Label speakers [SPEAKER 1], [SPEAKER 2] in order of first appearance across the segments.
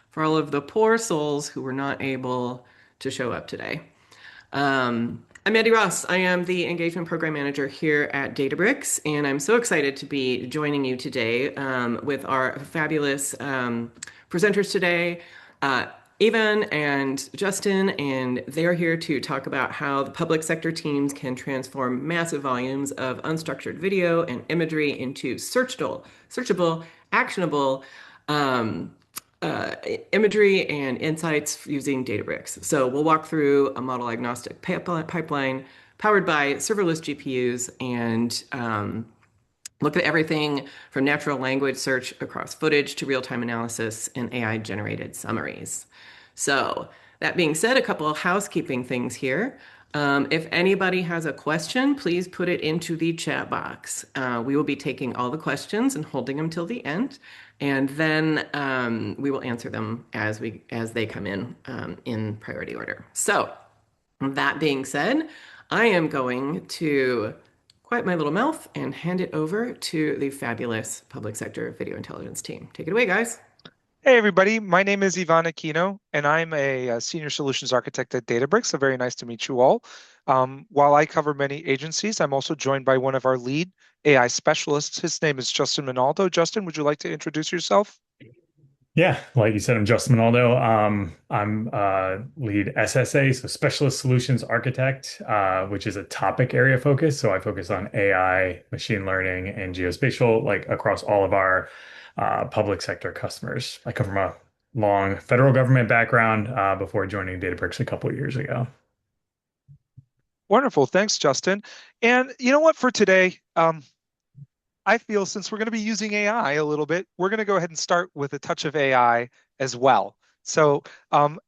[SPEAKER 1] for all of the poor souls who were not able to show up today. I'm Andy Ross. I am the Engagement Program Manager here at Databricks, and I'm so excited to be joining you today with our fabulous presenters today, uh, Evan and Justin, and they're here to talk about how the public sector teams can transform massive volumes of unstructured video and imagery into searchable, actionable um, uh, imagery and insights using Databricks. So we'll walk through a model-agnostic pipeline powered by serverless GPUs and look at everything from natural language search across footage to real-time analysis and AI-generated summaries. So that being said, a couple of housekeeping things here. If anybody has a question, please put it into the chat box. We will be taking all the questions and holding them till the end, and then we will answer them as they come in priority order. So that being said, I am going to quiet my little mouth and hand it over to the fabulous public sector video intelligence team. Take it away, guys.
[SPEAKER 2] Hey everybody, my name is Ivan Aquino, and I'm a senior solutions architect at Databricks. So very nice to meet you all. While I cover many agencies, I'm also joined by one of our lead AI specialists. His name is Justin Minaldo. Justin, would you like to introduce yourself?
[SPEAKER 3] Yeah, like you said, I'm Justin Minaldo. I'm lead SSA, so Specialist Solutions Architect, which is a topic area focus. So I focus on AI, machine learning, and geospatial, like across all of our public sector customers. I come from a long federal government background before joining Databricks a couple of years ago.
[SPEAKER 2] Wonderful. Thanks, Justin. And you know what, for today, I feel since we're going to be using AI a little bit, we're going to go ahead and start with a touch of AI as well. So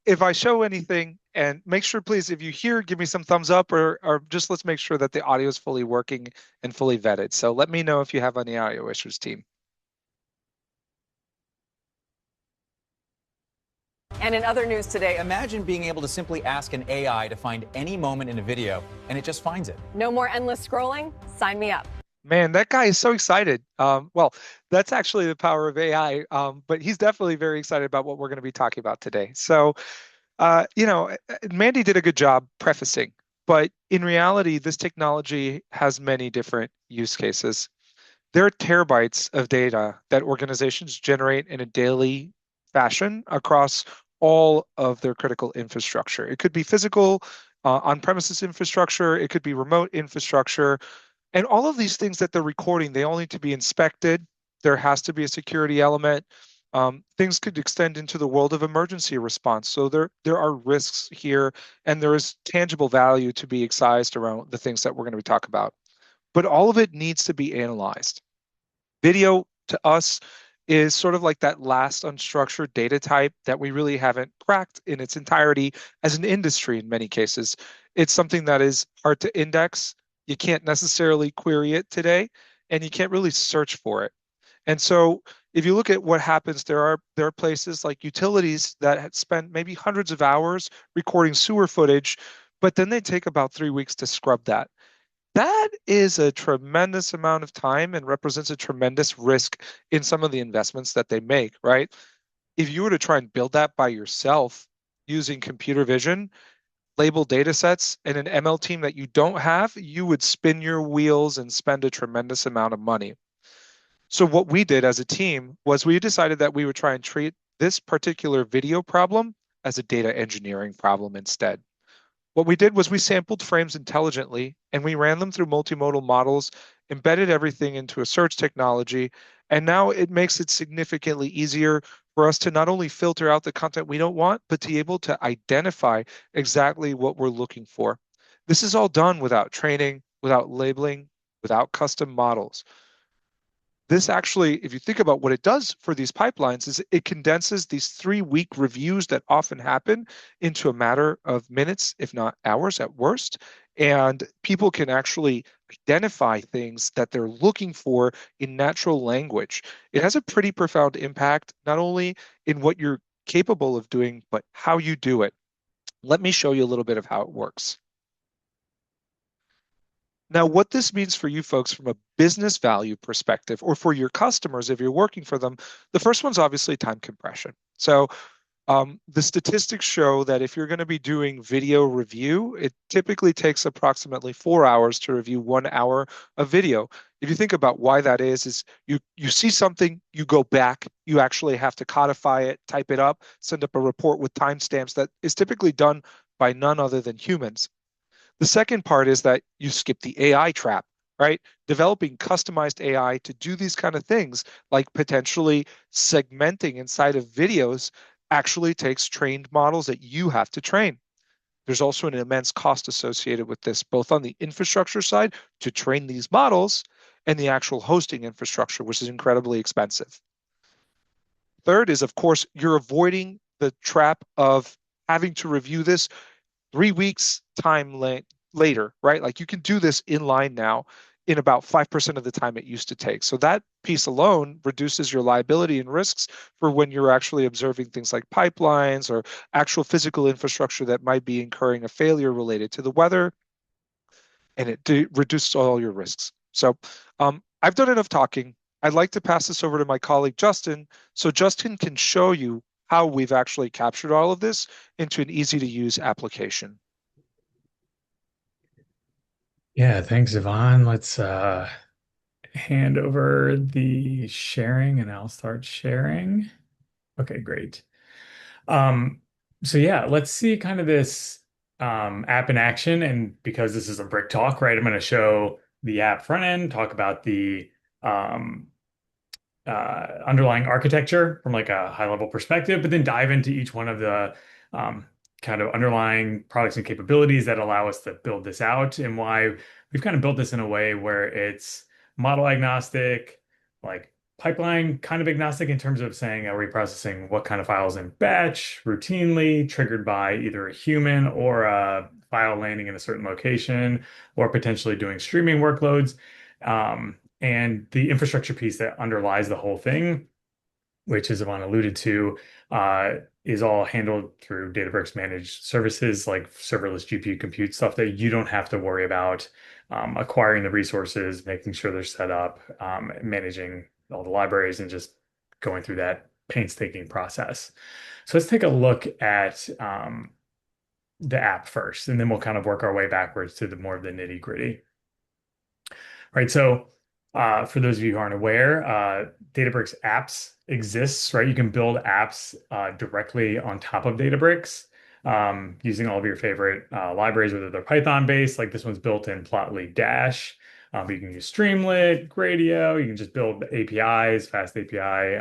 [SPEAKER 2] if I show anything, and make sure, please, if you hear, give me some thumbs up or just let's make sure that the audio is fully working and fully vetted. So let me know if you have any audio issues, team.
[SPEAKER 4] And in other news today, imagine being able to simply ask an AI to find any moment in a video, and it just finds it.
[SPEAKER 5] No more endless scrolling? Sign me up.
[SPEAKER 2] Man, that guy is so excited. Well, that's actually the power of AI, but he's definitely very excited about what we're going to be talking about today. So, Mandy did a good job prefacing, but in reality, this technology has many different use cases. There are terabytes of data that organizations generate in a daily fashion across all of their critical infrastructure. It could be physical, on-premises infrastructure, it could be remote infrastructure, and all of these things that they're recording, they all need to be inspected. There has to be a security element. Things could extend into the world of emergency response. So there are risks here, and there is tangible value to be excised around the things that we're going to be talking about. But all of it needs to be analyzed. Video to us is sort of like that last unstructured data type that we really haven't cracked in its entirety as an industry in many cases. It's something that is hard to index. You can't necessarily query it today, and you can't really search for it. And so if you look at what happens, there are places like utilities that had spent maybe hundreds of hours recording sewer footage, but then they take about 3 weeks to scrub that. That is a tremendous amount of time and represents a tremendous risk in some of the investments that they make, right? If you were to try and build that by yourself using computer vision, label data sets, and an ML team that you don't have, you would spin your wheels and spend a tremendous amount of money. So what we did as a team was we decided that we would try and treat this particular video problem as a data engineering problem instead. What we did was we sampled frames intelligently and we ran them through multimodal models, embedded everything into a search technology, and now it makes it significantly easier for us to not only filter out the content we don't want, but to be able to identify exactly what we're looking for. This is all done without training, without labeling, without custom models. This actually, if you think about what it does for these pipelines, is it condenses these 3 week reviews that often happen into a matter of minutes, if not hours at worst. And people can actually identify things that they're looking for in natural language. It has a pretty profound impact, not only in what you're capable of doing, but how you do it. Let me show you a little bit of how it works. Now, what this means for you folks from a business value perspective, or for your customers if you're working for them, the first one's obviously time compression. So the statistics show that if you're going to be doing video review, it typically takes approximately 4 hours to review 1 hour of video. If you think about why that is you see something, you go back, you actually have to codify it, type it up, send up a report with timestamps that is typically done by none other than humans. The second part is that you skip the AI trap, right? Developing customized AI to do these kind of things, like potentially segmenting inside of videos, actually takes trained models that you have to train. There's also an immense cost associated with this, both on the infrastructure side to train these models and the actual hosting infrastructure, which is incredibly expensive. Third is, of course, you're avoiding the trap of having to review this 3 weeks later, right? Like you can do this in line now in about 5% of the time it used to take. So that piece alone reduces your liability and risks for when you're actually observing things like pipelines or actual physical infrastructure that might be incurring a failure related to the weather, and it reduces all your risks. So I've done enough talking. I'd like to pass this over to my colleague Justin, so Justin can show you how we've actually captured all of this into an easy to use application.
[SPEAKER 3] Yeah, thanks, Yvonne. Let's hand over the sharing and I'll start sharing. Okay, great. Um, so yeah, let's see kind of this app in action. And because this is a brick talk, right, I'm going to show the app front end, talk about the um, underlying architecture from like a high level perspective, but then dive into each one of the um, kind of underlying products and capabilities that allow us to build this out and why we've kind of built this in a way where it's model agnostic, like pipeline kind of agnostic in terms of saying, are we processing what kind of files in batch routinely triggered by either a human or a file landing in a certain location or potentially doing streaming workloads. And the infrastructure piece that underlies the whole thing, which as Yvonne alluded to, is all handled through Databricks managed services like serverless GPU compute stuff that you don't have to worry about acquiring the resources, making sure they're set up, managing all the libraries, and just going through that painstaking process. So let's take a look at the app first, and then we'll kind of work our way backwards to the more of the nitty gritty. Right. So for those of you who aren't aware, Databricks apps exists, right? You can build apps directly on top of Databricks using all of your favorite libraries, whether they're Python based, like this one's built in Plotly Dash. But you can use Streamlit, Gradio. You can just build APIs, fast API,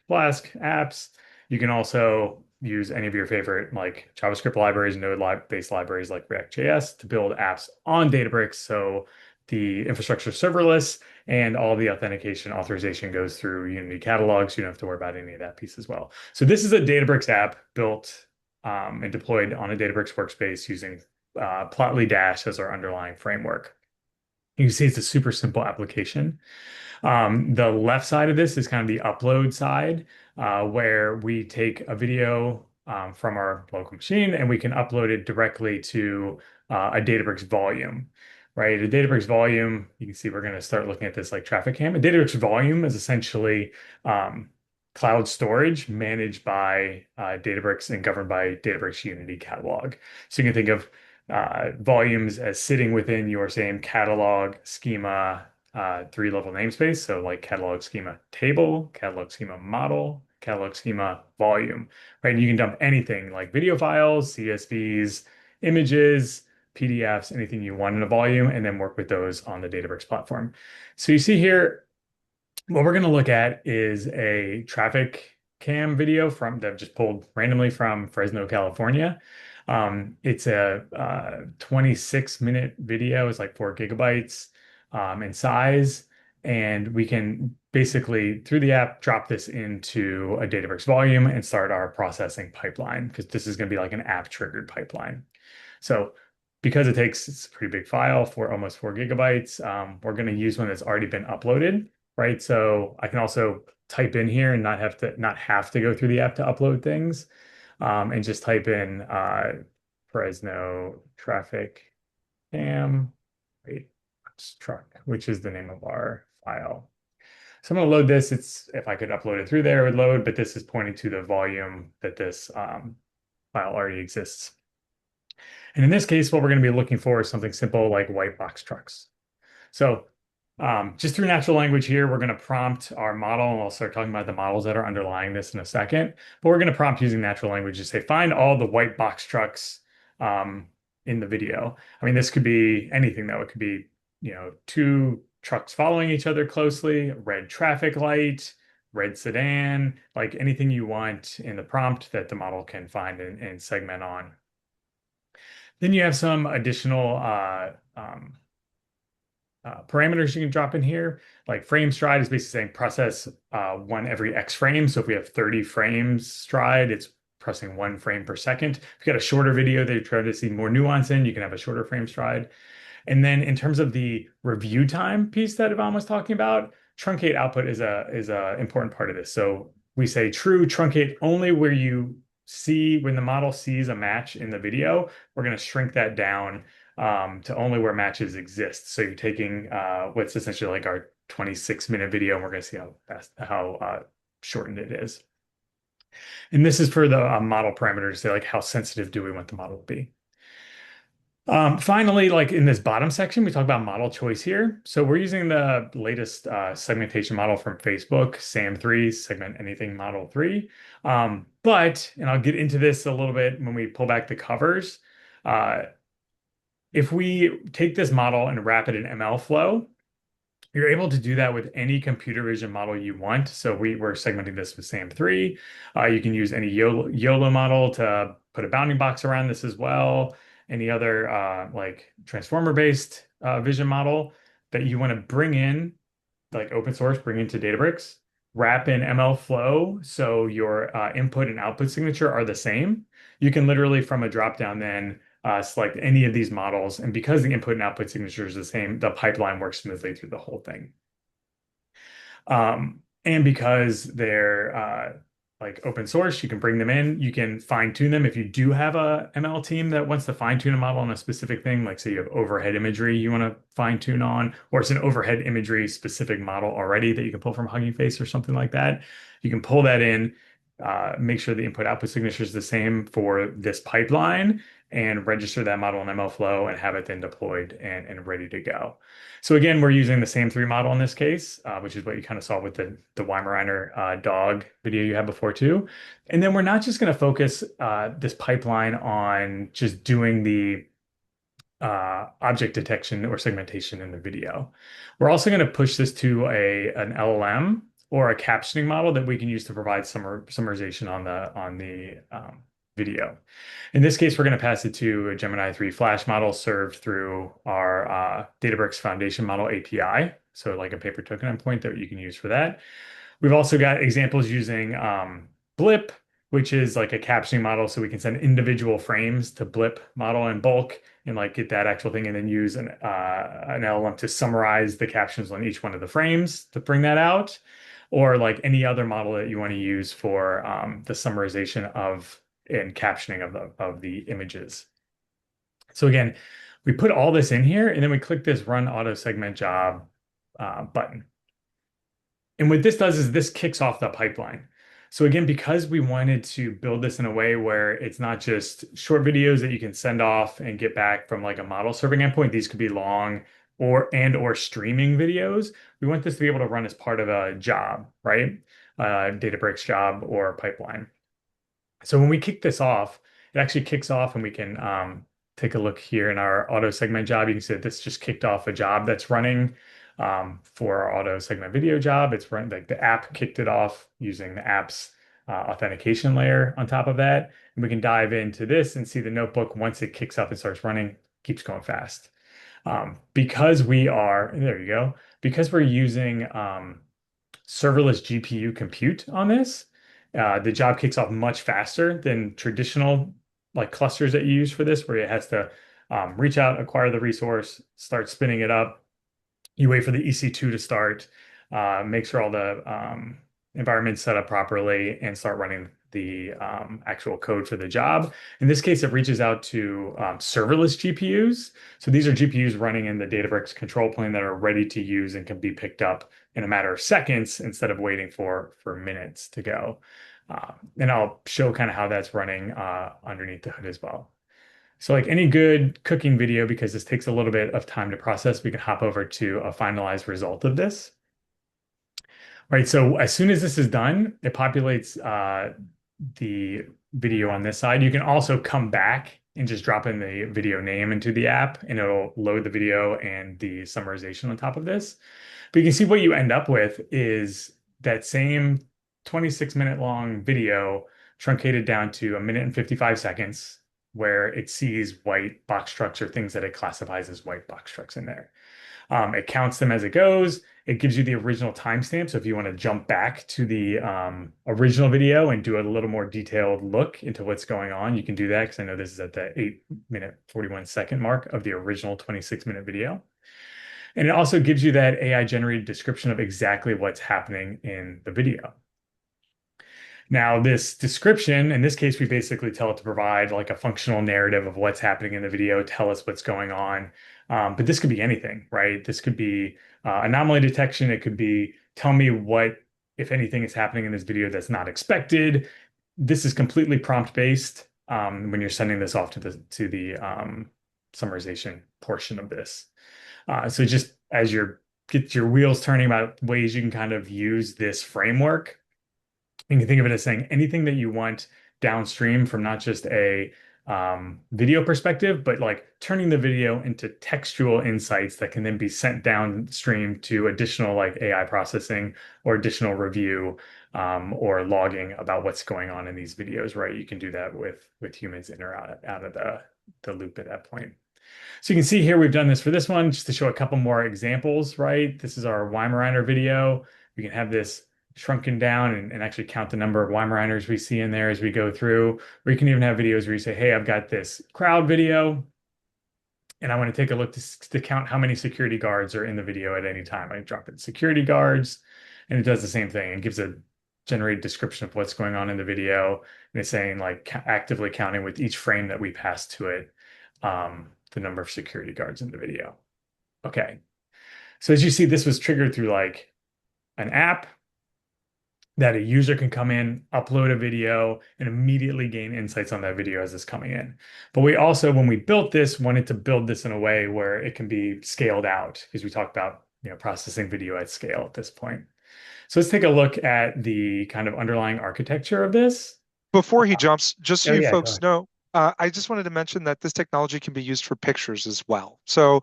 [SPEAKER 3] Flask apps. You can also use any of your favorite like JavaScript libraries, Node-based libraries like React.js to build apps on Databricks. So the infrastructure is serverless and all the authentication authorization goes through Unity Catalog, so you don't have to worry about any of that piece as well. So this is a Databricks app built and deployed on a Databricks workspace using Plotly Dash as our underlying framework. You can see it's a super simple application. The left side of this is kind of the upload side, where we take a video from our local machine and we can upload it directly to a Databricks volume, right? A Databricks volume, you can see we're going to start looking at this like traffic cam. A Databricks volume is essentially cloud storage managed by Databricks and governed by Databricks Unity Catalog. So you can think of volumes as sitting within your same catalog schema three-level namespace. So like catalog schema table, catalog schema model, catalog schema volume, right? And you can dump anything like video files, CSVs, images, PDFs, anything you want in a volume, and then work with those on the Databricks platform. So you see here, what we're going to look at is a traffic cam video from that I've just pulled randomly from Fresno, California. It's a 26-minute video. It's like 4 GB in size. And we can basically, through the app, drop this into a Databricks volume and start our processing pipeline because this is going to be like an app triggered pipeline. So because it's a pretty big file for almost 4 GB, we're going to use one that's already been uploaded, right? So I can also type in here and not have to go through the app to upload things, and just type in Fresno traffic cam. Wait, box truck, which is the name of our file. So I'm going to load this. If I could upload it through there, it would load, but this is pointing to the volume that this file already exists. And in this case, what we're going to be looking for is something simple like white box trucks. So just through natural language here, we're going to prompt our model, and I'll start talking about the models that are underlying this in a second. But we're going to prompt using natural language to say, find all the white box trucks in the video. I mean, this could be anything, though. It could be, two trucks following each other closely, red traffic light, red sedan, like anything you want in the prompt that the model can find and segment on. Then you have some additional parameters you can drop in here. Like frame stride is basically saying process one every X frames. So if we have 30 frames stride, it's pressing 1 frame per second. If you've got a shorter video that you're trying to see more nuance in, you can have a shorter frame stride. And then in terms of the review time piece that Ivan was talking about, truncate output is a important part of this. So we say true truncate only where you see when the model sees a match in the video. We're going to shrink that down to only where matches exist. So you're taking what's essentially like our 26-minute video, and we're going to see how shortened it is. And this is for the model parameter to say like how sensitive do we want the model to be. Finally, like in this bottom section, we talk about model choice here. So we're using the latest segmentation model from Facebook, SAM3, Segment Anything Model 3. And I'll get into this a little bit when we pull back the covers. If we take this model and wrap it in ML flow, you're able to do that with any computer vision model you want. So we're segmenting this with SAM3. You can use any YOLO model to put a bounding box around this as well. Any other like transformer-based vision model that you want to bring in, like open source, bring into Databricks, wrap in ML flow so your input and output signature are the same. You can literally from a dropdown then select any of these models. And because the input and output signature is the same, the pipeline works smoothly through the whole thing. And because they're like open source, you can bring them in, you can fine tune them. If you do have a ML team that wants to fine tune a model on a specific thing, like say you have overhead imagery you want to fine tune on, or it's an overhead imagery specific model already that you can pull from Hugging Face or something like that, you can pull that in, make sure the input output signature is the same for this pipeline, and register that model in MLflow and have it then deployed and ready to go. So again, we're using the SAM3 model in this case, which is what you kind of saw with the Weimaraner dog video you had before too. And then we're not just going to focus this pipeline on just doing the object detection or segmentation in the video. We're also going to push this to an LLM or a captioning model that we can use to provide summarization on the video. In this case, we're going to pass it to a Gemini 3 Flash model served through our Databricks Foundation Model API. So like a paper token endpoint that you can use for that. We've also got examples using Blip, which is like a captioning model. So we can send individual frames to Blip model in bulk and like get that actual thing and then use an LLM to summarize the captions on each one of the frames to bring that out. Or like any other model that you want to use for the summarization of and captioning of the images. So again, we put all this in here and then we click this Run Auto Segment Job button. And what this does is this kicks off the pipeline. So again, because we wanted to build this in a way where it's not just short videos that you can send off and get back from like a model serving endpoint, these could be long or streaming videos. We want this to be able to run as part of a job, right? Databricks job or pipeline. So when we kick this off, it actually kicks off and we can take a look here in our auto segment job. You can see that this just kicked off a job that's running for our auto segment video job. It's run like the app kicked it off using the app's authentication layer on top of that. And we can dive into this and see the notebook once it kicks up and starts running, keeps going fast. Because we're using serverless GPU compute on this, the job kicks off much faster than traditional like clusters that you use for this, where it has to reach out, acquire the resource, start spinning it up. You wait for the EC2 to start, make sure all the environment's set up properly, and start running the actual code for the job. In this case, it reaches out to serverless GPUs. So these are GPUs running in the Databricks control plane that are ready to use and can be picked up in a matter of seconds instead of waiting for minutes to go. And I'll show kind of how that's running underneath the hood as well. So like any good cooking video, because this takes a little bit of time to process, we can hop over to a finalized result of this. Right, so as soon as this is done, it populates the video on this side. You can also come back and just drop in the video name into the app, and it'll load the video and the summarization on top of this. But you can see what you end up with is that same 26-minute long video truncated down to 1 minute and 55 seconds, where it sees white box trucks or things that it classifies as white box trucks in there. It counts them as it goes. It gives you the original timestamp. So if you want to jump back to the original video and do a little more detailed look into what's going on, you can do that because I know this is at the 8-minute 41-second mark of the original 26-minute video. And it also gives you that AI generated description of exactly what's happening in the video. Now, this description, in this case, we basically tell it to provide like a functional narrative of what's happening in the video, tell us what's going on. But this could be anything, right? This could be anomaly detection. It could be tell me what, if anything, is happening in this video that's not expected. This is completely prompt based when you're sending this off to the summarization portion of this. So just as you get your wheels turning about ways you can kind of use this framework, you can think of it as saying anything that you want downstream from not just a video perspective, but like turning the video into textual insights that can then be sent downstream to additional like AI processing or additional review or logging about what's going on in these videos, right? You can do that with humans in or out of the loop at that point. So you can see here, we've done this for this one just to show a couple more examples, right? This is our Weimaraner video. We can have this shrunken down and actually count the number of Weimaraners we see in there as we go through. Or you can even have videos where you say, hey, I've got this crowd video, and I want to take a look to count how many security guards are in the video at any time. I drop in security guards, and it does the same thing. It gives a generated description of what's going on in the video, and it's saying like actively counting with each frame that we pass to it, the number of security guards in the video. Okay. So as you see, this was triggered through like an app that a user can come in, upload a video, and immediately gain insights on that video as it's coming in. But we also, when we built this, wanted to build this in a way where it can be scaled out, because we talked about processing video at scale at this point. So let's take a look at the kind of underlying architecture of this.
[SPEAKER 2] Before he jumps, just so you
[SPEAKER 3] yeah,
[SPEAKER 2] folks know, I just wanted to mention that this technology can be used for pictures as well. So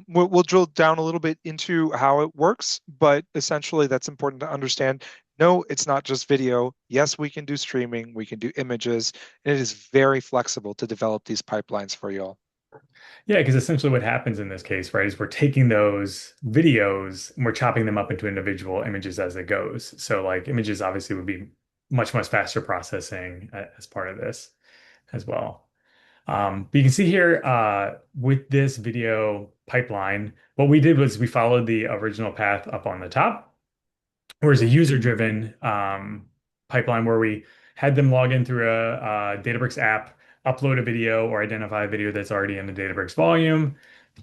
[SPEAKER 2] we'll drill down a little bit into how it works, but essentially that's important to understand. No, it's not just video. Yes, we can do streaming, we can do images, and it is very flexible to develop these pipelines for you all.
[SPEAKER 3] Yeah, because essentially what happens in this case, right, is we're taking those videos and we're chopping them up into individual images as it goes. So like images obviously would be much, much faster processing as part of this as well. But you can see here with this video pipeline, what we did was we followed the original path up on the top. Whereas a user-driven pipeline where we had them log in through a Databricks app, upload a video or identify a video that's already in the Databricks volume,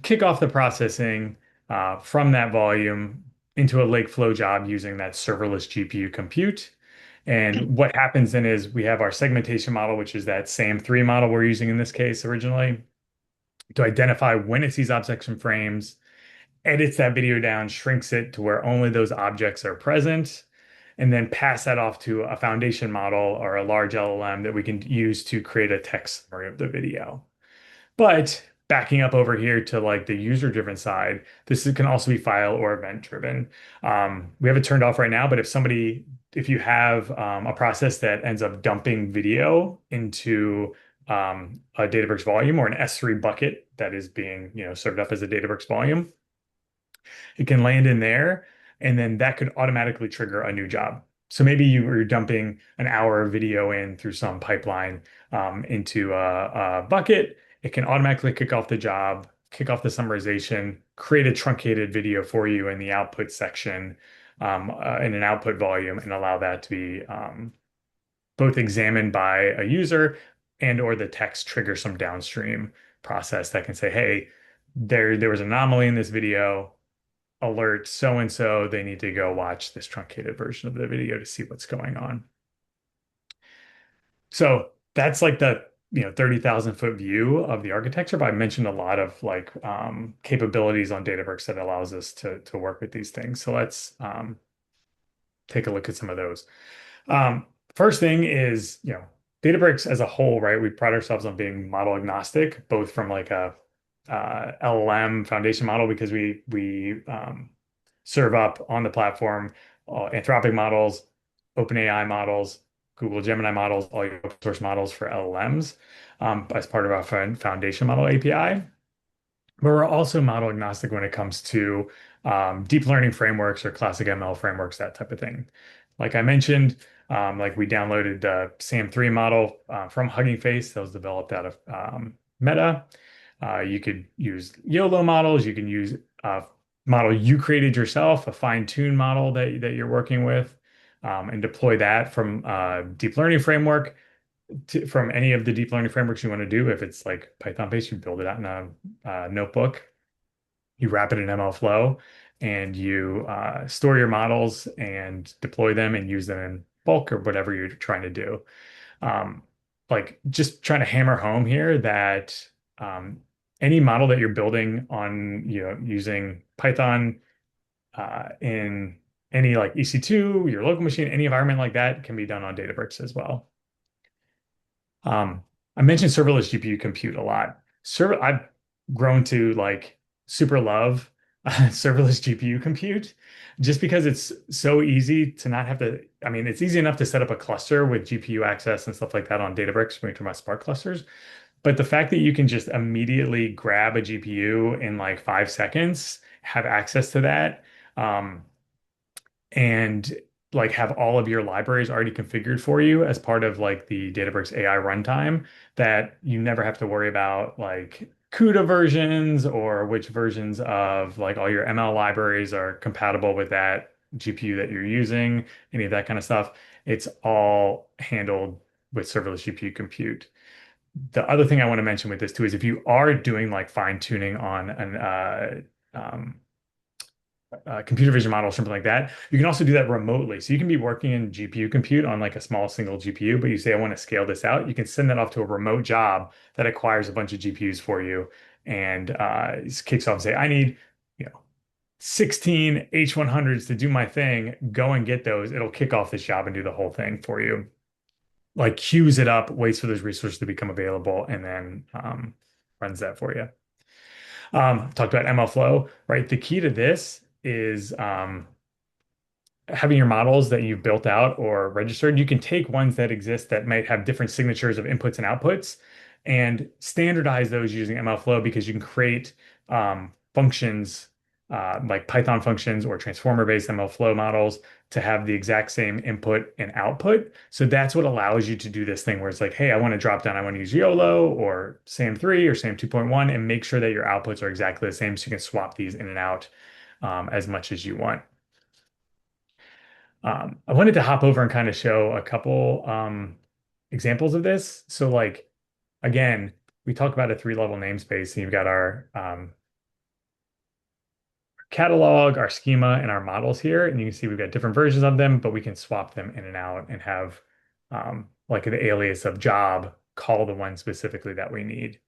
[SPEAKER 3] kick off the processing from that volume into a Lakeflow job using that serverless GPU compute. And what happens then is we have our segmentation model, which is that same 3 model we're using in this case originally, to identify when it sees objects and frames, edits that video down, shrinks it to where only those objects are present, and then pass that off to a foundation model or a large LLM that we can use to create a text summary of the video. But backing up over here to like the user-driven side, this can also be file or event-driven. We have it turned off right now, but if you have a process that ends up dumping video into a Databricks volume or an S3 bucket that is being served up as a Databricks volume, it can land in there, and then that could automatically trigger a new job. So maybe you're dumping an hour of video in through some pipeline into a bucket. It can automatically kick off the job, kick off the summarization, create a truncated video for you in the output section in an output volume, and allow that to be both examined by a user and or the text triggers some downstream process that can say, hey, there was an anomaly in this video, alert so and so, they need to go watch this truncated version of the video to see what's going on. So that's like the 30,000-foot view of the architecture, but I mentioned a lot of like capabilities on Databricks that allows us to work with these things. So let's take a look at some of those. First thing is, Databricks as a whole, right? We pride ourselves on being model agnostic, both from like a LLM foundation model because we serve up on the platform Anthropic models, OpenAI models, Google Gemini models, all your open source models for LLMs as part of our foundation model API. But we're also model agnostic when it comes to deep learning frameworks or classic ML frameworks, that type of thing. Like I mentioned, like we downloaded the SAM3 model from Hugging Face that was developed out of Meta. You could use YOLO models. You can use a model you created yourself, a fine-tuned model that you're working with, and deploy that from a deep learning framework from any of the deep learning frameworks you want to do. If it's like Python-based, you build it out in a notebook, you wrap it in MLflow, and you store your models and deploy them and use them in bulk or whatever you're trying to do. Like just trying to hammer home here that any model that you're building on, using Python in any like EC2, your local machine, any environment like that can be done on Databricks as well. I mentioned serverless GPU compute a lot. I've grown to like super love serverless GPU compute just because it's so easy to not have to. I mean, it's easy enough to set up a cluster with GPU access and stuff like that on Databricks when you're talking about Spark clusters. But the fact that you can just immediately grab a GPU in like 5 seconds, have access to that, and like have all of your libraries already configured for you as part of like the Databricks AI runtime, that you never have to worry about like CUDA versions or which versions of like all your ML libraries are compatible with that GPU that you're using, any of that kind of stuff. It's all handled with serverless GPU compute. The other thing I want to mention with this too is if you are doing like fine tuning on a computer vision model or something like that, you can also do that remotely. So you can be working in GPU compute on like a small single GPU, but you say, I want to scale this out. You can send that off to a remote job that acquires a bunch of GPUs for you and kicks off and say, I need, 16 H100s to do my thing. Go and get those. It'll kick off this job and do the whole thing for you. Like queues it up, waits for those resources to become available, and then runs that for you. Talked about MLflow, right? The key to this is having your models that you've built out or registered. You can take ones that exist that might have different signatures of inputs and outputs and standardize those using MLflow because you can create functions like Python functions or transformer-based MLflow models to have the exact same input and output. So that's what allows you to do this thing where it's like, hey, I want to drop down, I want to use YOLO or SAM3 or SAM 2.1 and make sure that your outputs are exactly the same so you can swap these in and out as much as you want. I wanted to hop over and kind of show a couple examples of this. So like, again, we talk about a 3-level namespace and you've got our catalog, our schema, and our models here. And you can see we've got different versions of them, but we can swap them in and out and have like an alias of job call the one specifically that we need.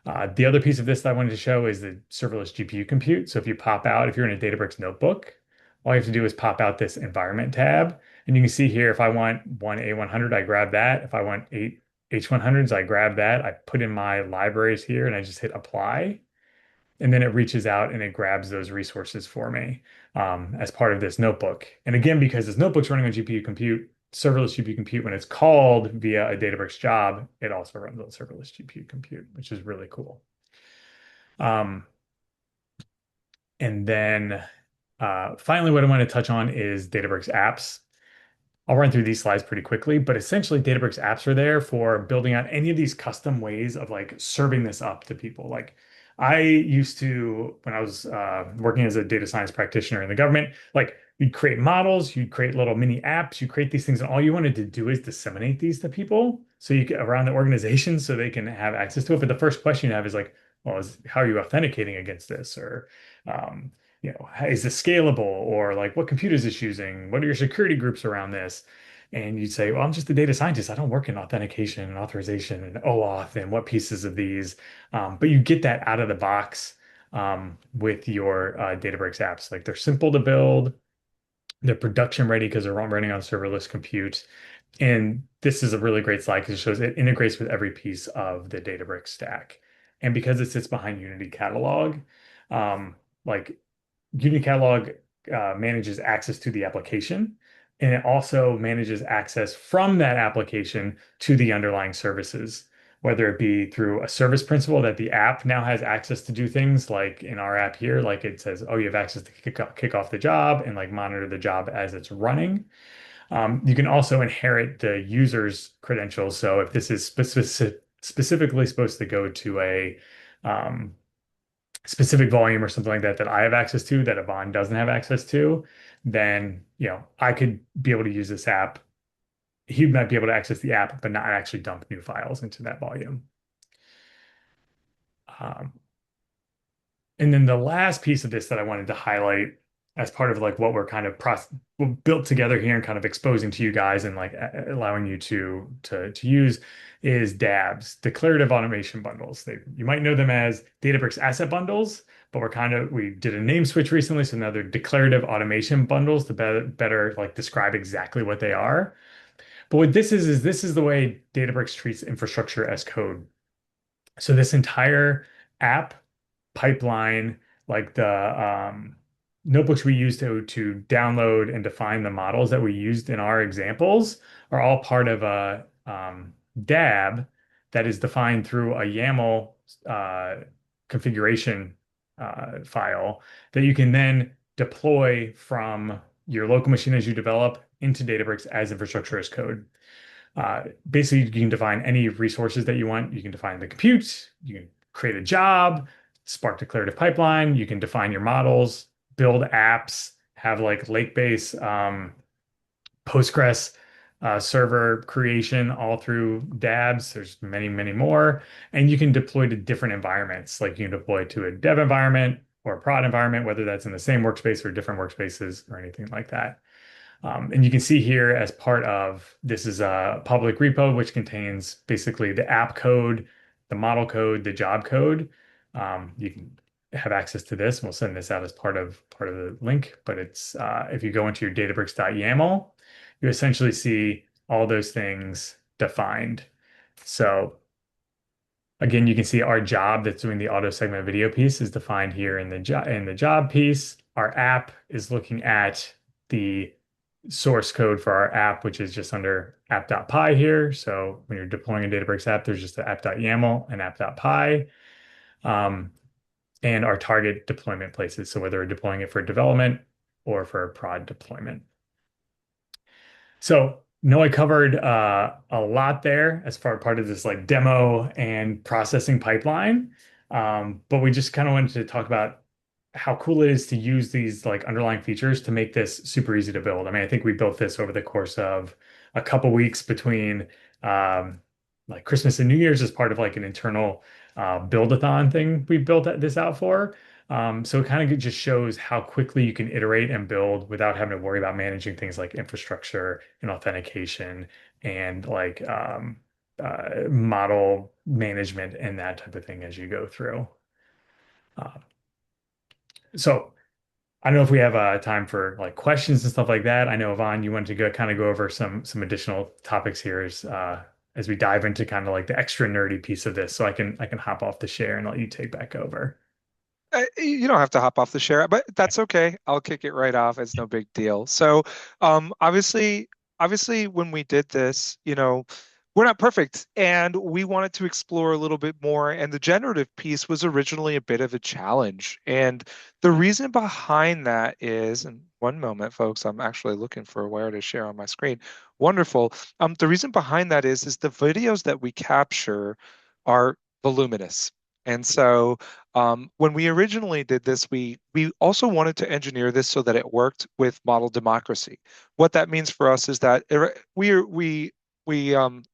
[SPEAKER 3] The other piece of this that I wanted to show is the serverless GPU compute. So if you pop out, if you're in a Databricks notebook, all you have to do is pop out this environment tab. And you can see here, if I want one A100, I grab that. If I want 8 H100s, I grab that. I put in my libraries here and I just hit apply. And then it reaches out and it grabs those resources for me as part of this notebook. And again, because this notebook's running on GPU compute, serverless GPU compute, when it's called via a Databricks job, it also runs on serverless GPU compute, which is really cool. And then finally, what I want to touch on is Databricks apps. I'll run through these slides pretty quickly, but essentially Databricks apps are there for building out any of these custom ways of like serving this up to people. Like I used to, when I was working as a data science practitioner in the government, like you'd create models, you'd create little mini apps, you create these things, and all you wanted to do is disseminate these to people so you get around the organization so they can have access to it. But the first question you have is like, well, how are you authenticating against this? Or um, is this scalable? Or like, what compute is this using? What are your security groups around this? And you'd say, well, I'm just a data scientist. I don't work in authentication and authorization and OAuth and what pieces of these. But you get that out of the box with your Databricks apps. Like they're simple to build, they're production ready because they're running on serverless compute. And this is a really great slide because it shows it integrates with every piece of the Databricks stack. And because it sits behind Unity Catalog, like Unity Catalog manages access to the application, and it also manages access from that application to the underlying services, whether it be through a service principal that the app now has access to do things like in our app here, like it says, oh, you have access to kick off the job and like monitor the job as it's running. You can also inherit the user's credentials. So if this is specifically supposed to go to a um, specific volume or something like that that I have access to that Yvonne doesn't have access to, then I could be able to use this app. He might be able to access the app, but not actually dump new files into that volume. Um, and then the last piece of this that I wanted to highlight as part of like what we're kind of built together here and kind of exposing to you guys and like allowing you to use is DABs, declarative automation bundles. You might know them as Databricks asset bundles, but we did a name switch recently, so now they're declarative automation bundles to better like describe exactly what they are. But what this is this is the way Databricks treats infrastructure as code. So this entire app pipeline, like the notebooks we use to download and define the models that we used in our examples, are all part of a DAB that is defined through a YAML configuration file that you can then deploy from your local machine as you develop into Databricks as infrastructure as code. Basically, you can define any resources that you want. You can define the compute, you can create a job, Spark declarative pipeline, you can define your models, build apps, have like lake-based Postgres server creation all through DABs. There's many, many more. And you can deploy to different environments. Like you can deploy to a dev environment or a prod environment, whether that's in the same workspace or different workspaces or anything like that. And you can see here as part of this is a public repo, which contains basically the app code, the model code, the job code. You can have access to this. We'll send this out as part of the link. But it's if you go into your databricks.yaml, you essentially see all those things defined. So again, you can see our job that's doing the auto segment video piece is defined here in the job piece. Our app is looking at the source code for our app, which is just under app.py here. So when you're deploying a Databricks app, there's just the app.yaml and app.py. And our target deployment places. So whether we're deploying it for development or for a prod deployment. So I covered a lot there as part of this like demo and processing pipeline. But we just kind of wanted to talk about how cool it is to use these like underlying features to make this super easy to build. I mean, I think we built this over the course of a couple weeks between like Christmas and New Year's as part of like an internal build-a-thon thing we built this out for. So it kind of just shows how quickly you can iterate and build without having to worry about managing things like infrastructure and authentication and like model management and that type of thing as you go through. So I don't know if we have time for like questions and stuff like that. I know Yvonne, you wanted to kind of go over some additional topics here as we dive into kind of like the extra nerdy piece of this. So I can hop off the share and let you take back over.
[SPEAKER 2] You don't have to hop off the share, but that's okay. I'll kick it right off. It's no big deal. So, obviously, when we did this, we're not perfect, and we wanted to explore a little bit more. And the generative piece was originally a bit of a challenge. And the reason behind that is, and one moment, folks, I'm actually looking for where to share on my screen. Wonderful. The reason behind that is the videos that we capture are voluminous. And so when we originally did this, we also wanted to engineer this so that it worked with model democracy. What that means for us is that we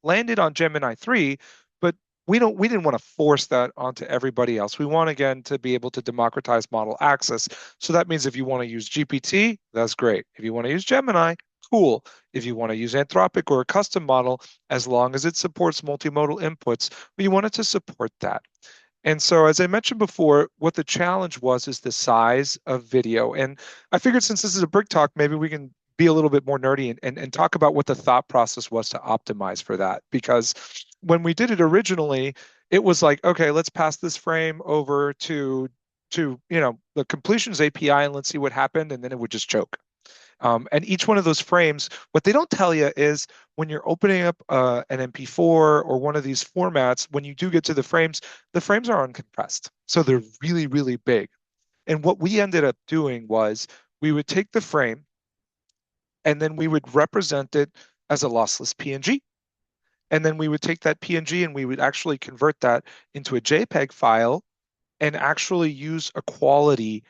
[SPEAKER 2] landed on Gemini 3, but we didn't want to force that onto everybody else. We want again to be able to democratize model access. So that means if you want to use GPT, that's great. If you want to use Gemini, cool. If you want to use Anthropic or a custom model, as long as it supports multimodal inputs, we wanted to support that. And so, as I mentioned before, what the challenge was is the size of video. And I figured since this is a Brick Talk, maybe we can be a little bit more nerdy and talk about what the thought process was to optimize for that. Because when we did it originally, it was like, okay, let's pass this frame over to the completions API and let's see what happened, and then it would just choke. And each one of those frames, what they don't tell you is when you're opening up an MP4 or one of these formats, when you do get to the frames are uncompressed. So they're really, really big. And what we ended up doing was we would take the frame and then we would represent it as a lossless PNG. And then we would take that PNG and we would actually convert that into a JPEG file and actually use a quality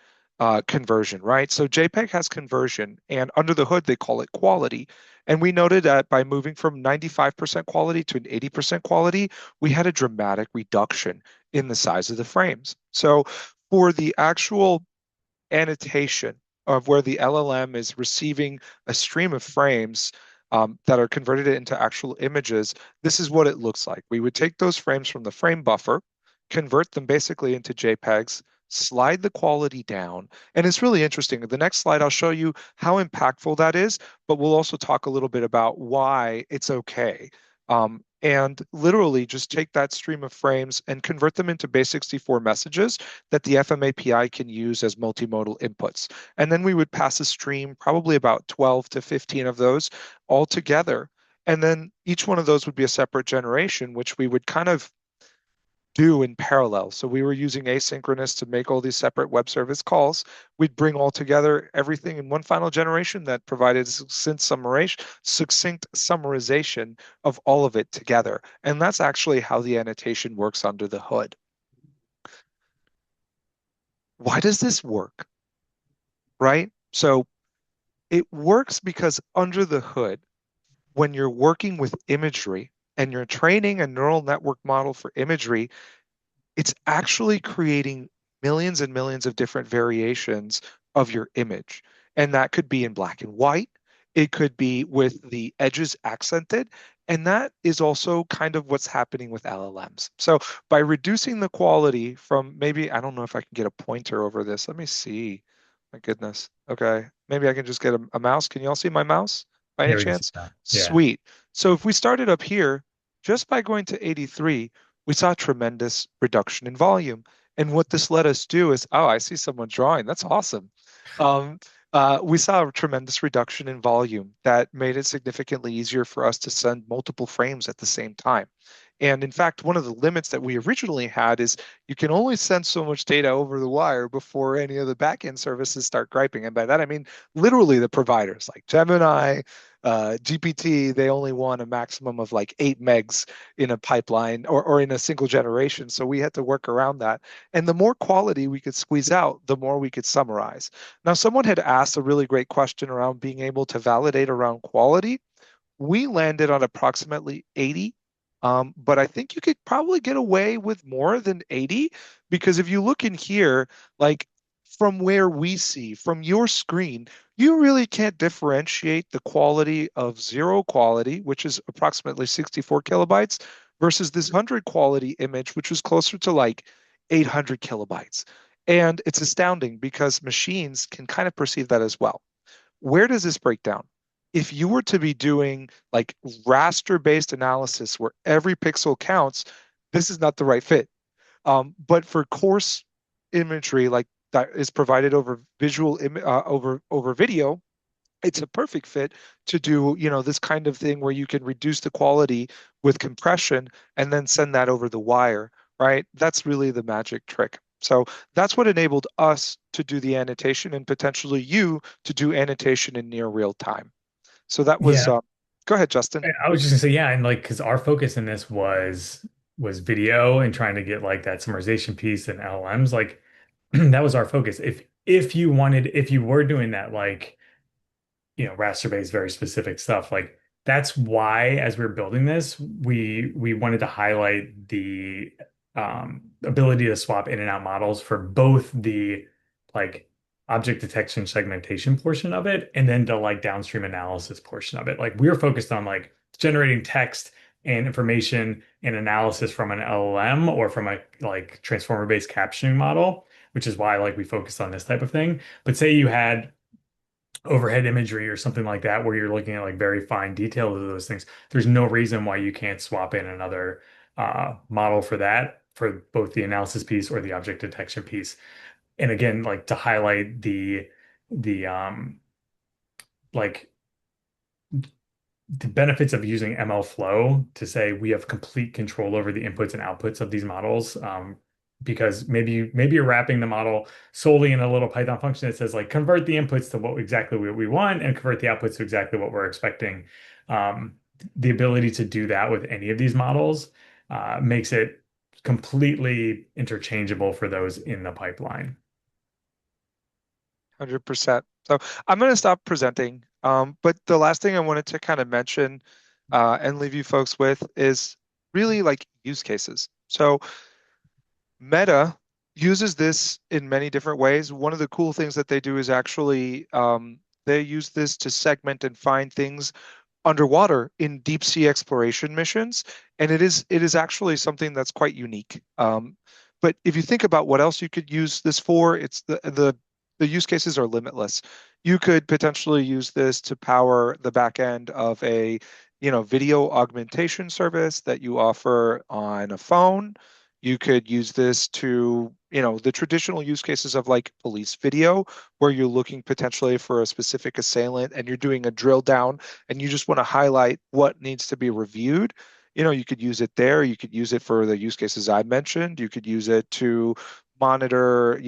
[SPEAKER 2] conversion, right? So JPEG has conversion, and under the hood, they call it quality. And we noted that by moving from 95% quality to an 80% quality, we had a dramatic reduction in the size of the frames. So for the actual annotation of where the LLM is receiving a stream of frames that are converted into actual images, this is what it looks like. We would take those frames from the frame buffer, convert them basically into JPEGs, slide the quality down. And it's really interesting. The next slide, I'll show you how impactful that is, but we'll also talk a little bit about why it's okay. And literally just take that stream of frames and convert them into base64 messages that the FM API can use as multimodal inputs. And then we would pass a stream, probably about 12 to 15 of those all together. And then each one of those would be a separate generation, which we would kind of do in parallel. So we were using asynchronous to make all these separate web service calls. We'd bring all together everything in one final generation that provided succinct summarization of all of it together. And that's actually how the annotation works under the hood. Why does this work? Right? So it works because under the hood, when you're working with imagery, and you're training a neural network model for imagery, it's actually creating millions and millions of different variations of your image. And that could be in black and white. It could be with the edges accented. And that is also kind of what's happening with LLMs. So by reducing the quality from maybe, I don't know if I can get a pointer over this. Let me see. My goodness. Okay. Maybe I can just get a mouse. Can you all see my mouse by any
[SPEAKER 3] Yeah, we can see
[SPEAKER 2] chance?
[SPEAKER 3] that. Yeah.
[SPEAKER 2] Sweet. So if we started up here, just by going to 83, we saw a tremendous reduction in volume. And what this let us do is, oh, I see someone drawing. That's awesome. Um, we saw a tremendous reduction in volume that made it significantly easier for us to send multiple frames at the same time. And in fact, one of the limits that we originally had is you can only send so much data over the wire before any of the backend services start griping. And by that, I mean literally the providers like Gemini, GPT, they only want a maximum of like 8 megs in a pipeline or in a single generation. So we had to work around that. And the more quality we could squeeze out, the more we could summarize. Now, someone had asked a really great question around being able to validate around quality. We landed on approximately 80. But I think you could probably get away with more than 80 because if you look in here, like from where we see, from your screen, you really can't differentiate the quality of zero quality, which is approximately 64 kilobytes, versus this 100 quality image, which was closer to like 800 kilobytes. And it's astounding because machines can kind of perceive that as well. Where does this break down? If you were to be doing like raster-based analysis where every pixel counts, this is not the right fit. But for coarse imagery like that is provided over over video, it's a perfect fit to do, this kind of thing where you can reduce the quality with compression and then send that over the wire, right? That's really the magic trick. So that's what enabled us to do the annotation and potentially you to do annotation in near real time. So that was,
[SPEAKER 3] Yeah.
[SPEAKER 2] go ahead, Justin.
[SPEAKER 3] I was just gonna say, yeah, and like, because our focus in this was was video and trying to get like that summarization piece and LLMs, like that was our focus. If you were doing that, like, raster based, very specific stuff, like that's why as we are building this, we wanted to highlight the ability to swap in and out models for both the like object detection segmentation portion of it and then the like downstream analysis portion of it. Like we were focused on like generating text and information and analysis from an LLM or from a like transformer based captioning model, which is why like we focused on this type of thing. But say you had overhead imagery or something like that where you're looking at like very fine details of those things, there's no reason why you can't swap in another model for that, for both the analysis piece or the object detection piece. And again, like to highlight the like the benefits of using ML flow to say we have complete control over the inputs and outputs of these models. Because maybe you're wrapping the model solely in a little Python function that says like convert the inputs to what exactly we want and convert the outputs to exactly what we're expecting. Um, the ability to do that with any of these models makes it completely interchangeable for those in the pipeline.
[SPEAKER 2] 100%. So I'm going to stop presenting. But the last thing I wanted to kind of mention and leave you folks with is really like use cases. So Meta uses this in many different ways. One of the cool things that they do is actually they use this to segment and find things underwater in deep sea exploration missions, and it is actually something that's quite unique. But if you think about what else you could use this for, it's the use cases are limitless. You could potentially use this to power the back end of a video augmentation service that you offer on a phone. You could use this to, the traditional use cases of like police video, where you're looking potentially for a specific assailant and you're doing a drill down and you just want to highlight what needs to be reviewed. You could use it there. You could use it for the use cases I mentioned. You could use it to monitor,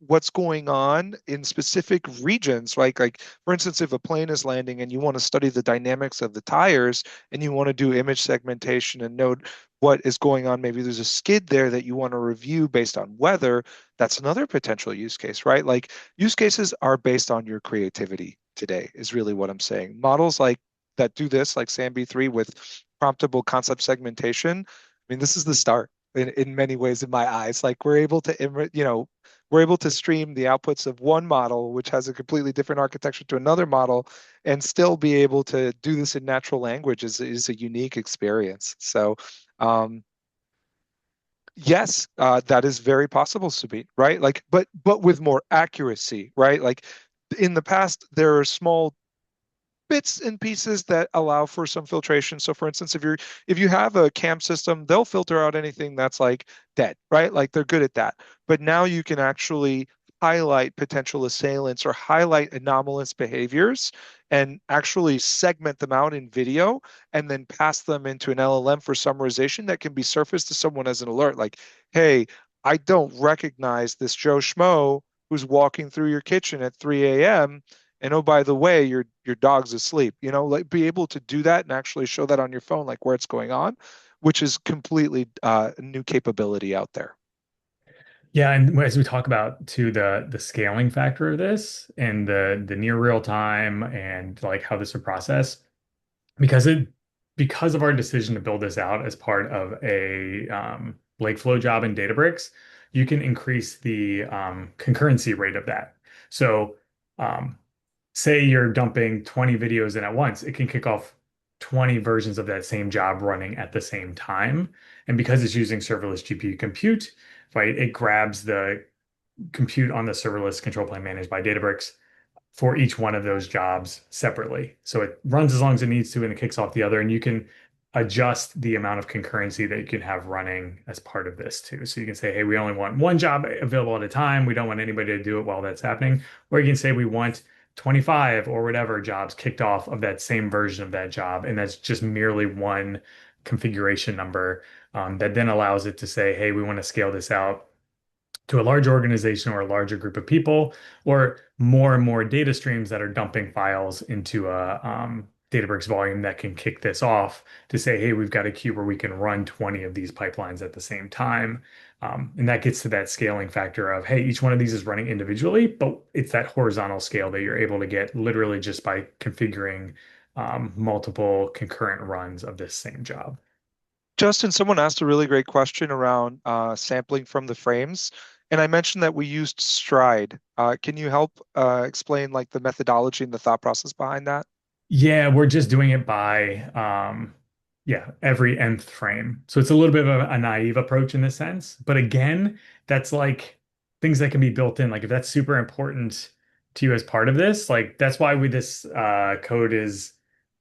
[SPEAKER 2] what's going on in specific regions. Like for instance, if a plane is landing and you want to study the dynamics of the tires and you want to do image segmentation and note what is going on, maybe there's a skid there that you want to review based on weather. That's another potential use case, right? Like use cases are based on your creativity today, is really what I'm saying. Models like that do this, like SAMB3 with promptable concept segmentation. I mean, this is the start in many ways in my eyes. Like we're able to, we're able to stream the outputs of one model, which has a completely different architecture, to another model, and still be able to do this in natural language is a unique experience. So, yes, that is very possible, Sabine, right? Like, but with more accuracy, right? Like in the past, there are small bits and pieces that allow for some filtration. So for instance, if you have a cam system, they'll filter out anything that's like dead, right? Like they're good at that. But now you can actually highlight potential assailants or highlight anomalous behaviors and actually segment them out in video and then pass them into an LLM for summarization that can be surfaced to someone as an alert. Like, hey, I don't recognize this Joe Schmo who's walking through your kitchen at 3 a.m. And oh, by the way, your dog's asleep. Like be able to do that and actually show that on your phone, like where it's going on, which is completely new capability out there.
[SPEAKER 3] Yeah, and as we talk about too, the scaling factor of this and the near real time and like how this would process, because of our decision to build this out as part of a Lakeflow job in Databricks, you can increase the concurrency rate of that. So um, say you're dumping 20 videos in at once, it can kick off 20 versions of that same job running at the same time. And because it's using serverless GPU compute, right, it grabs the compute on the serverless control plane managed by Databricks for each one of those jobs separately. So it runs as long as it needs to and it kicks off the other. And you can adjust the amount of concurrency that you can have running as part of this too. So you can say, hey, we only want one job available at a time. We don't want anybody to do it while that's happening. Or you can say we want 25 or whatever jobs kicked off of that same version of that job. And that's just merely one configuration number that then allows it to say, hey, we want to scale this out to a large organization or a larger group of people, or more and more data streams that are dumping files into Databricks volume that can kick this off to say, hey, we've got a queue where we can run 20 of these pipelines at the same time. And that gets to that scaling factor of, hey, each one of these is running individually, but it's that horizontal scale that you're able to get literally just by configuring multiple concurrent runs of this same job.
[SPEAKER 2] Justin, someone asked a really great question around sampling from the frames, and I mentioned that we used Stride. Can you help explain like the methodology and the thought process behind that?
[SPEAKER 3] Yeah, we're just doing it by yeah, every nth frame. So it's a little bit of a naive approach in this sense. But again, that's like things that can be built in. Like if that's super important to you as part of this, like that's why we this code is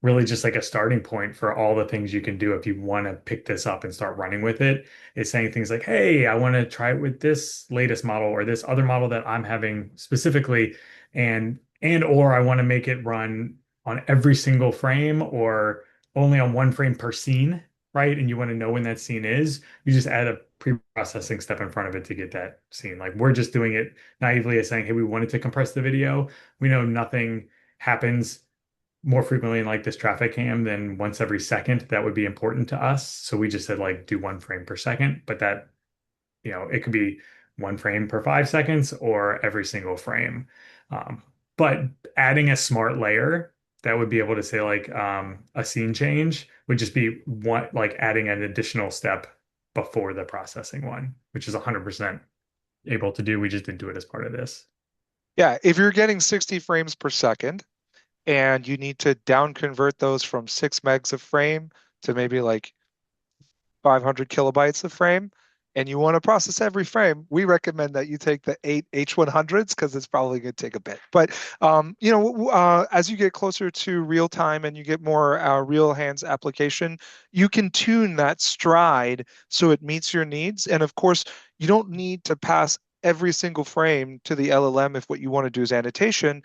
[SPEAKER 3] really just like a starting point for all the things you can do if you want to pick this up and start running with it. It's saying things like, hey, I want to try it with this latest model or this other model that I'm having specifically, and or I want to make it run on every single frame or only on one frame per scene, right? And you want to know when that scene is, you just add a pre-processing step in front of it to get that scene. Like we're just doing it naively as saying, hey, we wanted to compress the video. We know nothing happens more frequently in like this traffic cam than once every second. That would be important to us. So we just said like do one frame per second, but that, it could be one frame per 5 seconds or every single frame. Um, but adding a smart layer that would be able to say like a scene change would just be one like adding an additional step before the processing one, which is 100% able to do. We just didn't do it as part of this.
[SPEAKER 2] Yeah, if you're getting 60 frames per second and you need to down convert those from 6 megs a frame to maybe like 500 kilobytes a frame, and you want to process every frame, we recommend that you take the 8 H100s because it's probably going to take a bit. But as you get closer to real time and you get more real hands application, you can tune that stride so it meets your needs. And of course, you don't need to pass every single frame to the LLM if what you want to do is annotation,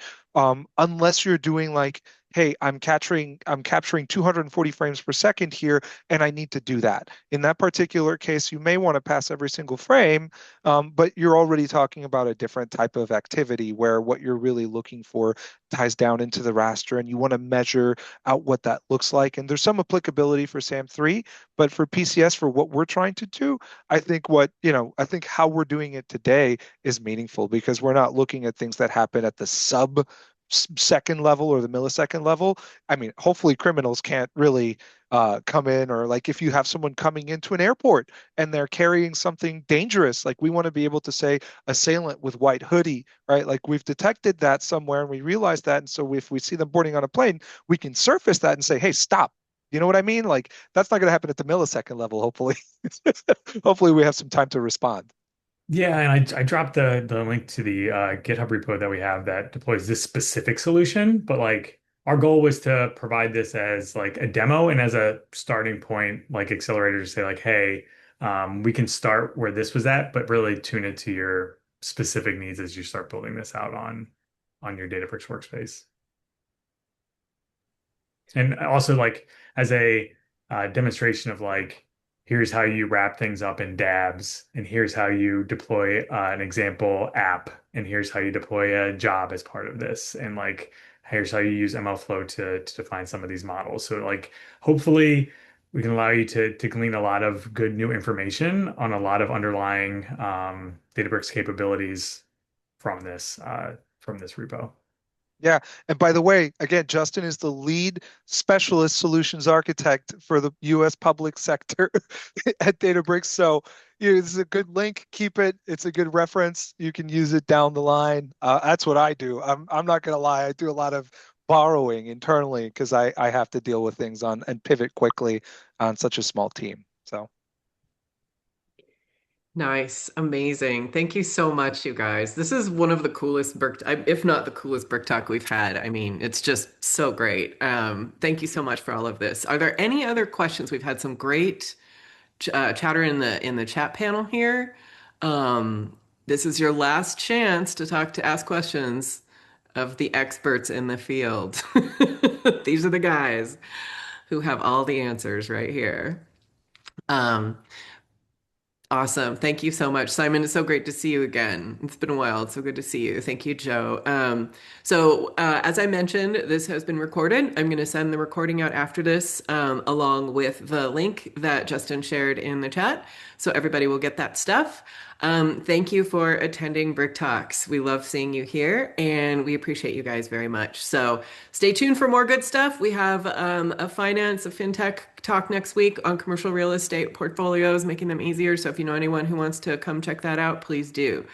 [SPEAKER 2] unless you're doing like, hey, I'm capturing 240 frames per second here, and I need to do that. In that particular case, you may want to pass every single frame, but you're already talking about a different type of activity where what you're really looking for ties down into the raster, and you want to measure out what that looks like. And there's some applicability for SAM3, but for PCS, for what we're trying to do, I think how we're doing it today is meaningful because we're not looking at things that happen at the sub second level or the millisecond level. I mean, hopefully criminals can't really come in, or like if you have someone coming into an airport and they're carrying something dangerous, like we want to be able to say assailant with white hoodie, right? Like we've detected that somewhere and we realize that. And so if we see them boarding on a plane, we can surface that and say, hey, stop. You know what I mean? Like that's not going to happen at the millisecond level, hopefully. Hopefully we have some time to respond.
[SPEAKER 3] Yeah, and I dropped the link to the GitHub repo that we have that deploys this specific solution. But like our goal was to provide this as like a demo and as a starting point, like accelerator to say like, hey, we can start where this was at, but really tune it to your specific needs as you start building this out on your Databricks workspace. And also like as a demonstration of like, here's how you wrap things up in dabs, and here's how you deploy an example app, and here's how you deploy a job as part of this, and like here's how you use MLflow to define some of these models. So like hopefully we can allow you to glean a lot of good new information on a lot of underlying Databricks capabilities from this repo.
[SPEAKER 2] Yeah. And by the way, again, Justin is the lead specialist solutions architect for the US public sector at Databricks. So this is a good link. Keep it. It's a good reference. You can use it down the line. That's what I do. I'm not going to lie. I do a lot of borrowing internally because I have to deal with things on and pivot quickly on such a small team. So.
[SPEAKER 1] Nice, amazing. Thank you so much, you guys. This is one of the coolest if not the coolest BrickTalk we've had. I mean, it's just so great. Thank you so much for all of this. Are there any other questions? We've had some great chatter in the chat panel here. This is your last chance to ask questions of the experts in the field. These are the guys who have all the answers right here. Um, Awesome. Thank you so much, Simon. It's so great to see you again. It's been a while. It's so good to see you. Thank you, Joe. As I mentioned, this has been recorded. I'm going to send the recording out after this, along with the link that Justin shared in the chat. So everybody will get that stuff. Thank you for attending Brick Talks. We love seeing you here and we appreciate you guys very much. So stay tuned for more good stuff. We have a fintech talk next week on commercial real estate portfolios, making them easier. So if you know anyone who wants to come check that out, please do.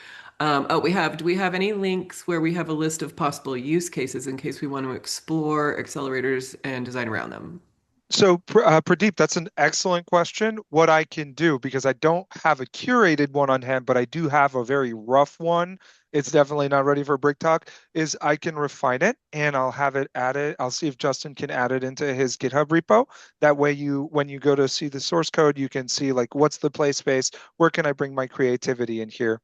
[SPEAKER 1] Do we have any links where we have a list of possible use cases in case we want to explore accelerators and design around them?
[SPEAKER 2] So, Pradeep, that's an excellent question. What I can do, because I don't have a curated one on hand, but I do have a very rough one. It's definitely not ready for Brick Talk, is I can refine it and I'll have it added. I'll see if Justin can add it into his GitHub repo. That way when you go to see the source code, you can see like what's the play space, where can I bring my creativity in here?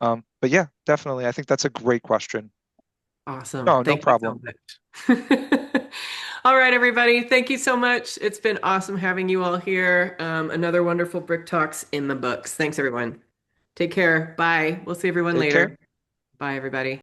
[SPEAKER 2] But yeah, definitely. I think that's a great question.
[SPEAKER 1] Awesome.
[SPEAKER 2] No, no
[SPEAKER 1] Thank you so
[SPEAKER 2] problem.
[SPEAKER 1] much. All right, everybody. Thank you so much. It's been awesome having you all here. Another wonderful Brick Talks in the books. Thanks, everyone. Take care. Bye. We'll see everyone
[SPEAKER 2] Take care.
[SPEAKER 1] later. Bye, everybody.